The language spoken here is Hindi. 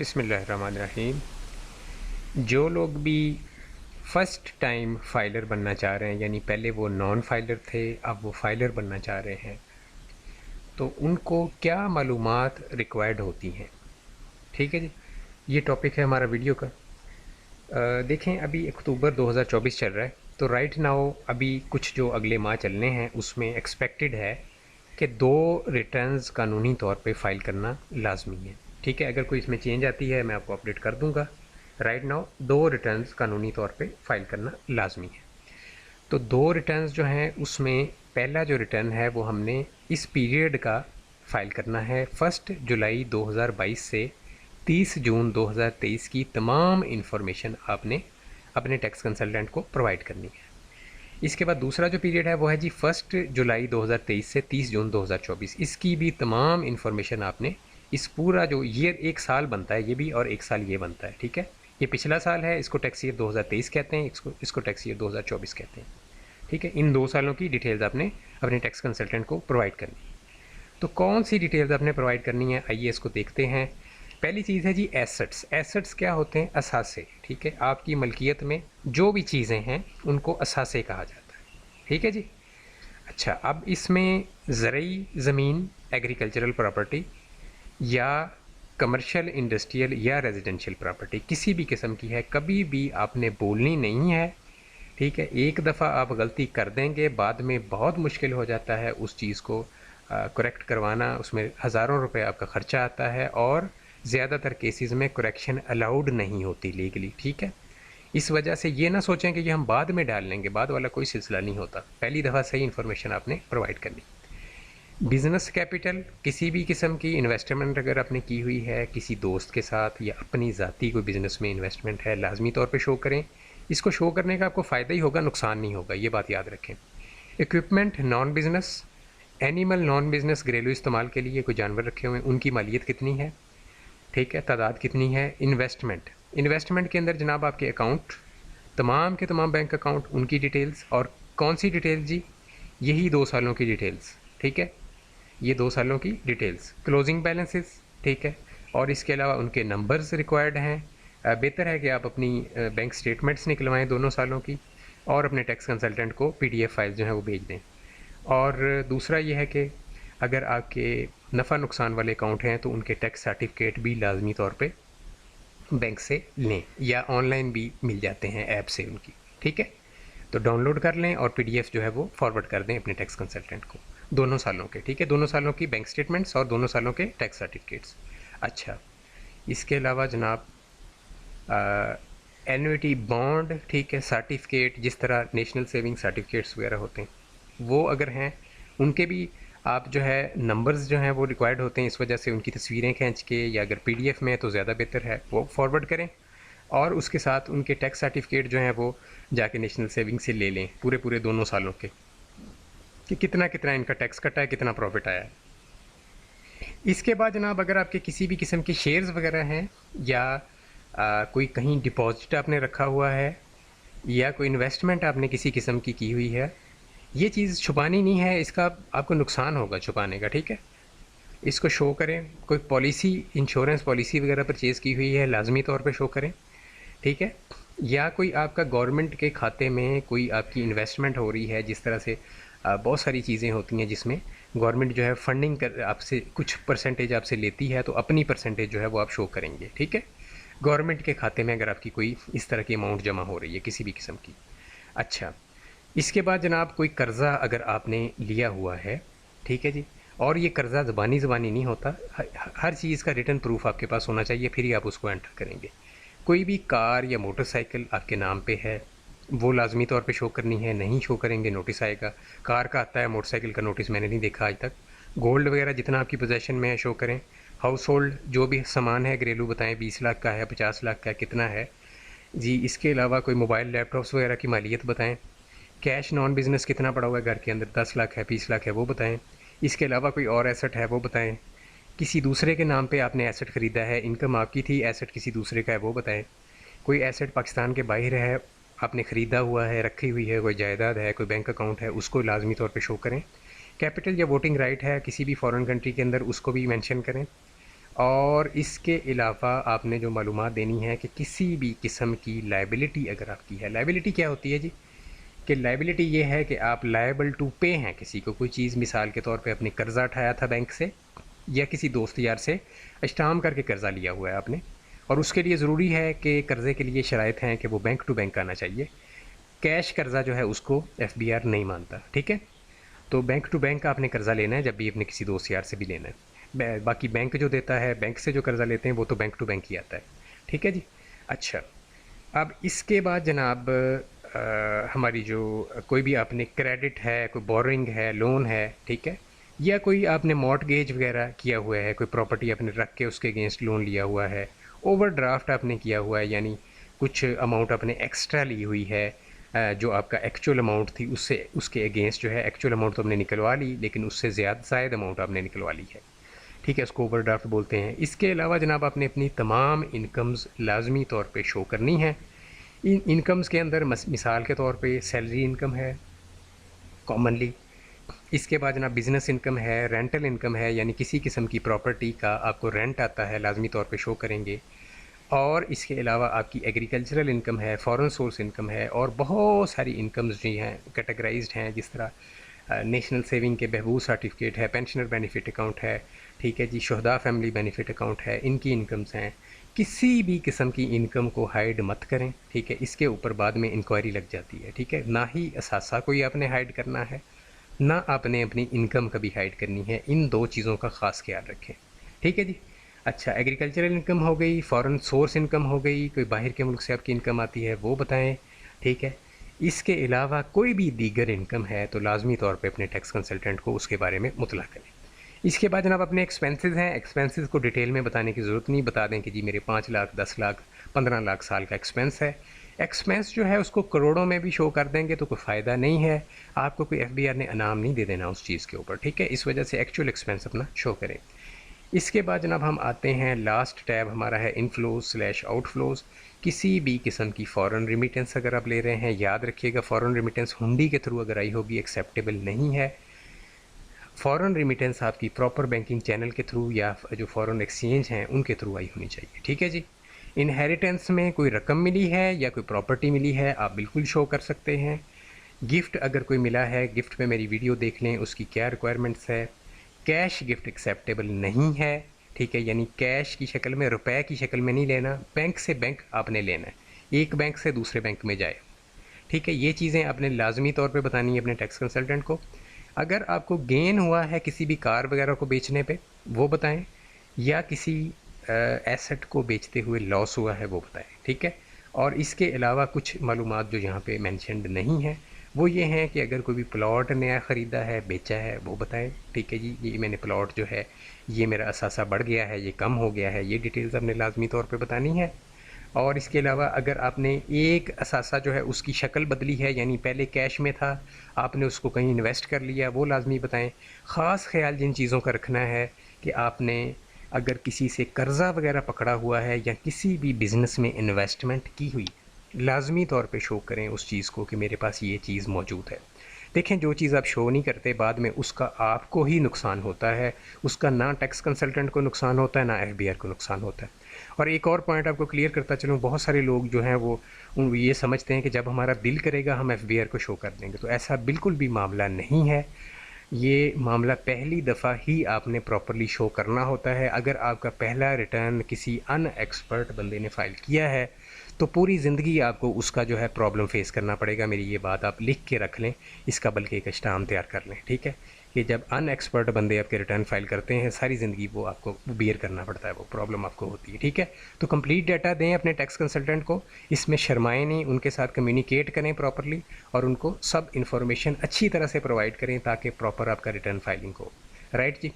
बिस्मिल्लाहिर्रहमानिर्रहीम। जो लोग भी फ़र्स्ट टाइम फ़ाइलर बनना चाह रहे हैं, यानी पहले वो नॉन फ़ाइलर थे, अब वो फ़ाइलर बनना चाह रहे हैं, तो उनको क्या मालूमात रिक्वायर्ड होती हैं। ठीक है जी, ये टॉपिक है हमारा वीडियो का। देखें, अभी अक्टूबर 2024 चल रहा है, तो राइट नाउ अभी कुछ जो अगले माह चलने हैं उसमें एक्सपेक्टेड है कि 2 रिटर्न्स कानूनी तौर पे फ़ाइल करना लाजमी है। ठीक है, अगर कोई इसमें चेंज आती है मैं आपको अपडेट कर दूंगा। राइट नाउ 2 रिटर्न्स कानूनी तौर पे फ़ाइल करना लाजमी है। तो 2 रिटर्न्स जो हैं उसमें पहला जो रिटर्न है वो हमने इस पीरियड का फ़ाइल करना है। 1 जुलाई 2022 से 30 जून 2023 की तमाम इन्फॉर्मेशन आपने अपने टैक्स कंसल्टेंट को प्रोवाइड करनी है। इसके बाद दूसरा जो पीरियड है वो है जी 1 जुलाई 2023 से 30 जून 2024। इसकी भी तमाम इन्फॉर्मेशन आपने इस पूरा जो ईयर, एक साल बनता है ये भी और एक साल ये बनता है। ठीक है, ये पिछला साल है, इसको टैक्स ईयर 2023 कहते हैं, इसको टैक्स ईयर 2024 कहते हैं। ठीक है, इन 2 सालों की डिटेल्स आपने अपने टैक्स कंसल्टेंट को प्रोवाइड करनी है। तो कौन सी डिटेल्स आपने प्रोवाइड करनी है, आइए इसको देखते हैं। पहली चीज़ है जी एसेट्स। एसेट्स क्या होते हैं? असासे। ठीक है, आपकी मलकियत में जो भी चीज़ें हैं उनको असासे कहा जाता है। ठीक है जी। अच्छा, अब इसमें ज़रई ज़मीन, एग्रीकल्चरल प्रॉपर्टी या कमर्शियल, इंडस्ट्रियल या रेजिडेंशियल प्रॉपर्टी किसी भी किस्म की है, कभी भी आपने बोलनी नहीं है। ठीक है, एक दफ़ा आप गलती कर देंगे, बाद में बहुत मुश्किल हो जाता है उस चीज़ को करेक्ट करवाना, उसमें हज़ारों रुपए आपका ख़र्चा आता है और ज़्यादातर केसेस में करेक्शन अलाउड नहीं होती लीगली। ठीक है, इस वजह से ये ना सोचें कि ये हम बाद में डाल लेंगे, बाद वाला कोई सिलसिला नहीं होता, पहली दफ़ा सही इन्फॉर्मेशन आपने प्रोवाइड करनी। बिज़नेस कैपिटल, किसी भी किस्म की इन्वेस्टमेंट अगर आपने की हुई है किसी दोस्त के साथ या अपनी ज़ाती कोई बिज़नेस में इन्वेस्टमेंट है, लाजमी तौर पे शो करें। इसको शो करने का आपको फ़ायदा ही होगा, नुकसान नहीं होगा, ये बात याद रखें। Equipment non business, animal non business, घरेलू इस्तेमाल के लिए कोई जानवर रखे हुए हैं, उनकी मालियत कितनी है। ठीक है, तादाद कितनी है। इन्वेस्टमेंट, इन्वेस्टमेंट के अंदर जनाब आपके अकाउंट, तमाम के तमाम बैंक अकाउंट, उनकी डिटेल्स। और कौन सी डिटेल्स जी? यही 2 सालों की डिटेल्स। ठीक है, ये 2 सालों की डिटेल्स। Closing balances. ठीक है, और इसके अलावा उनके नंबर्स रिक्वायर्ड हैं। बेहतर है कि आप अपनी बैंक स्टेटमेंट्स निकलवाएं दोनों सालों की और अपने टैक्स कंसल्टेंट को पीडीएफ फाइल जो है वो भेज दें। और दूसरा ये है कि अगर आपके नफ़ा नुकसान वाले अकाउंट हैं तो उनके टैक्स सर्टिफिकेट भी लाजमी तौर पे बैंक से लें, या ऑनलाइन भी मिल जाते हैं ऐप से उनकी। ठीक है, तो डाउनलोड कर लें और पीडीएफ जो है वो फॉरवर्ड कर दें अपने टैक्स कंसल्टेंट को दोनों सालों के। ठीक है, दोनों सालों की बैंक स्टेटमेंट्स और दोनों सालों के टैक्स सर्टिफिकेट्स। अच्छा, इसके अलावा जनाब एन्युटी बॉन्ड, ठीक है, सर्टिफिकेट, जिस तरह नेशनल सेविंग सर्टिफिकेट्स वगैरह होते हैं वो अगर हैं, उनके भी आप जो है नंबर्स जो हैं वो रिक्वायर्ड होते हैं। इस वजह से उनकी तस्वीरें खींच के, या अगर पीडीएफ में है तो ज़्यादा बेहतर है, वो फॉरवर्ड करें। और उसके साथ उनके टैक्स सर्टिफिकेट जो हैं वो जाके नेशनल सेविंग से ले लें, पूरे पूरे दोनों सालों के, कि कितना कितना इनका टैक्स कटा है, कितना प्रॉफिट आया है। इसके बाद जनाब अगर आपके किसी भी किस्म के शेयर्स वगैरह हैं, या कोई कहीं डिपॉजिट आपने रखा हुआ है, या कोई इन्वेस्टमेंट आपने किसी किस्म की हुई है, ये चीज़ छुपानी नहीं है, इसका आपको नुकसान होगा छुपाने का। ठीक है, इसको शो करें। कोई पॉलिसी, इंश्योरेंस पॉलिसी वगैरह परचेज़ की हुई है, लाजमी तौर पे शो करें। ठीक है, या कोई आपका गवर्नमेंट के खाते में कोई आपकी इन्वेस्टमेंट हो रही है, जिस तरह से बहुत सारी चीज़ें होती हैं जिसमें गवर्नमेंट जो है फंडिंग कर आपसे कुछ परसेंटेज आपसे लेती है, तो अपनी परसेंटेज जो है वो आप शो करेंगे। ठीक है, गवर्नमेंट के खाते में अगर आपकी कोई इस तरह की अमाउंट जमा हो रही है किसी भी किस्म की। अच्छा, इसके बाद जनाब कोई कर्ज़ा अगर आपने लिया हुआ है, ठीक है जी, और ये कर्ज़ा ज़बानी ज़बानी नहीं होता, हर चीज़ का रिटर्न प्रूफ आपके पास होना चाहिए, फिर ही आप उसको एंटर करेंगे। कोई भी कार या मोटरसाइकिल आपके नाम पे है, वो लाजमी तौर पे शो करनी है, नहीं शो करेंगे नोटिस आएगा। कार का आता है, मोटरसाइकिल का नोटिस मैंने नहीं देखा आज तक। गोल्ड वगैरह जितना आपकी पोजेसन में है शो करें। हाउस होल्ड जो भी सामान है घरेलू बताएं, 20 लाख का है, 50 लाख का है, कितना है जी। इसके अलावा कोई मोबाइल लैपटॉप्स वगैरह की मालियत बताएं। कैश नॉन बिज़नेस कितना पड़ा हुआ है घर के अंदर, 10 लाख है, 20 लाख है, वो बताएं। इसके अलावा कोई और एसेट है वो बताएं। किसी दूसरे के नाम पे आपने एसेट ख़रीदा है, इनकम आपकी थी, एसेट किसी दूसरे का है, वो बताएं। कोई एसेट पाकिस्तान के बाहर है, आपने ख़रीदा हुआ है, रखी हुई है, कोई जायदाद है, कोई बैंक अकाउंट है, उसको लाजमी तौर पे शो करें। कैपिटल या वोटिंग राइट है किसी भी फॉरेन कंट्री के अंदर, उसको भी मेंशन करें। और इसके अलावा आपने जो मालूमात देनी है कि किसी भी किस्म की लायबिलिटी अगर आपकी है, लायबिलिटी क्या होती है जी, कि लायबिलिटी ये है कि आप लायबल टू पे हैं किसी को, कोई चीज़ मिसाल के तौर पे अपने कर्ज़ा उठाया था बैंक से या किसी दोस्त यार से अष्टाम करके कर्ज़ा लिया हुआ है आपने, और उसके लिए ज़रूरी है कि कर्ज़े के लिए शराइत हैं कि वो बैंक टू बैंक आना चाहिए। कैश कर्ज़ा जो है उसको एफबीआर नहीं मानता, ठीक है। तो बैंक टू बैंक आपने कर्ज़ा लेना है जब भी अपने किसी दोस्त यार से भी लेना है। बाकी बैंक जो देता है, बैंक से जो कर्ज़ा लेते हैं वो तो बैंक टू बैंक ही आता है, ठीक है जी। अच्छा, अब इसके बाद जनाब हमारी जो कोई भी आपने क्रेडिट है, कोई बोरिंग है, लोन है, ठीक है, या कोई आपने मॉर्टगेज वगैरह किया हुआ है, कोई प्रॉपर्टी आपने रख के उसके अगेंस्ट लोन लिया हुआ है, ओवरड्राफ्ट आपने किया हुआ है, यानी कुछ अमाउंट आपने एक्स्ट्रा ली हुई है, जो आपका एक्चुअल अमाउंट थी उससे उसके अगेंस्ट जो है एक्चुअल अमाउंट तो हमने निकलवा ली लेकिन उससे ज़ायद अमाउंट आपने निकलवा ली है, ठीक है, उसको ओवरड्राफ्ट बोलते हैं। इसके अलावा जनाब आपने अपनी तमाम इनकम्स लाजमी तौर पे शो करनी है। इन इनकम्स के अंदर मिसाल के तौर पे सैलरी इनकम है कॉमनली, इसके बाद जनाब बिज़नेस इनकम है, रेंटल इनकम है, यानी किसी किस्म की प्रॉपर्टी का आपको रेंट आता है लाजमी तौर पे शो करेंगे, और इसके अलावा आपकी एग्रीकल्चरल इनकम है, फॉरेन सोर्स इनकम है, और बहुत सारी इनकम्स जी हैं कैटेगराइज्ड हैं, जिस तरह नेशनल सेविंग के बहबूद सर्टिफिकेट है, पेंशनर बेनिफिट अकाउंट है, ठीक है जी, शुहदा फैमिली बेनिफिट अकाउंट है, इनकी इनकम्स हैं। किसी भी किस्म की इनकम को हाइड मत करें, ठीक है, इसके ऊपर बाद में इंक्वायरी लग जाती है, ठीक है। ना ही असासा कोई आपने हाइड करना है, ना आपने अपनी इनकम कभी हाइड करनी है, इन दो चीज़ों का ख़ास ख्याल रखें, ठीक है जी। अच्छा, एग्रीकल्चरल इनकम हो गई, फॉरेन सोर्स इनकम हो गई, कोई बाहर के मुल्क से आपकी इनकम आती है वो बताएं, ठीक है। इसके अलावा कोई भी दीगर इनकम है तो लाजमी तौर पे अपने टैक्स कंसल्टेंट को उसके बारे में मुतला करें। इसके बाद जनाब अपने एक्सपेंसेस हैं, एक्सपेंसेस को डिटेल में बताने की ज़रूरत नहीं, बता दें कि जी मेरे 5 लाख 10 लाख 15 लाख साल का एक्सपेंस है। एक्सपेंस जो है उसको करोड़ों में भी शो कर देंगे तो कोई फ़ायदा नहीं है, आपको कोई एफबीआर ने इनाम नहीं दे देना उस चीज़ के ऊपर, ठीक है। इस वजह से एक्चुअल एक्सपेंस अपना शो करें। इसके बाद जनाब हम आते हैं, लास्ट टैब हमारा है इनफ्लोज/आउटफ्लोज। किसी भी किस्म की फ़ॉरेन रिमिटेंस अगर आप ले रहे हैं, याद रखिएगा फ़ॉरेन रिमिटेंस हुंडी के थ्रू अगर आई होगी एक्सेप्टेबल नहीं है। फ़ॉरेन रिमिटेंस आपकी प्रॉपर बैंकिंग चैनल के थ्रू या जो फ़ॉरेन एक्सचेंज हैं उनके थ्रू आई होनी चाहिए, ठीक है जी। इनहेरिटेंस में कोई रकम मिली है या कोई प्रॉपर्टी मिली है आप बिल्कुल शो कर सकते हैं। गिफ्ट अगर कोई मिला है, गिफ्ट पे मेरी वीडियो देख लें, उसकी क्या रिक्वायरमेंट्स है। कैश गिफ्ट एक्सेप्टेबल नहीं है, ठीक है, यानी कैश की शक्ल में, रुपए की शक्ल में नहीं लेना, बैंक से बैंक आपने लेना है, एक बैंक से दूसरे बैंक में जाए, ठीक है। ये चीज़ें आपने लाजमी तौर पे बतानी है अपने टैक्स कंसल्टेंट को। अगर आपको गेन हुआ है किसी भी कार वगैरह को बेचने पे वो बताएं, या किसी एसेट को बेचते हुए लॉस हुआ है वो बताएं, ठीक है। और इसके अलावा कुछ मालूमात जो यहाँ पे मेंशन्ड नहीं है वो ये हैं कि अगर कोई भी प्लॉट नया ख़रीदा है, बेचा है, वो बताएं, ठीक है जी। ये मैंने प्लॉट जो है ये मेरा असासा बढ़ गया है, ये कम हो गया है, ये डिटेल्स आपने लाजमी तौर पे बतानी है। और इसके अलावा अगर आपने एक असासा जो है उसकी शक्ल बदली है, यानी पहले कैश में था आपने उसको कहीं इन्वेस्ट कर लिया, वो लाजमी बताएं। ख़ास ख्याल जिन चीज़ों का रखना है कि आपने अगर किसी से कर्ज़ा वगैरह पकड़ा हुआ है या किसी भी बिज़नेस में इन्वेस्टमेंट की हुई, लाजमी तौर पे शो करें उस चीज़ को कि मेरे पास ये चीज़ मौजूद है। देखें, जो चीज़ आप शो नहीं करते बाद में उसका आपको ही नुकसान होता है, उसका ना टैक्स कंसल्टेंट को नुकसान होता है ना एफबीआर को नुकसान होता है। और एक और पॉइंट आपको क्लियर करता चलूँ, बहुत सारे लोग जो हैं वो ये समझते हैं कि जब हमारा दिल करेगा हम एफबीआर को शो कर देंगे, तो ऐसा बिल्कुल भी मामला नहीं है। ये मामला पहली दफ़ा ही आपने प्रॉपरली शो करना होता है। अगर आपका पहला रिटर्न किसी अनएक्सपर्ट बंदे ने फ़ाइल किया है तो पूरी ज़िंदगी आपको उसका जो है प्रॉब्लम फेस करना पड़ेगा। मेरी ये बात आप लिख के रख लें, इसका बल्कि एक स्टाम्प तैयार कर लें, ठीक है, कि जब अनएक्सपर्ट बंदे आपके रिटर्न फाइल करते हैं सारी ज़िंदगी वो आपको बियर करना पड़ता है, वो प्रॉब्लम आपको होती है, ठीक है। तो कंप्लीट डाटा दें अपने टैक्स कंसल्टेंट को, इसमें शर्माएं नहीं, उनके साथ कम्युनिकेट करें प्रॉपरली और उनको सब इन्फॉर्मेशन अच्छी तरह से प्रोवाइड करें ताकि प्रॉपर आपका रिटर्न फाइलिंग हो। राइट जी।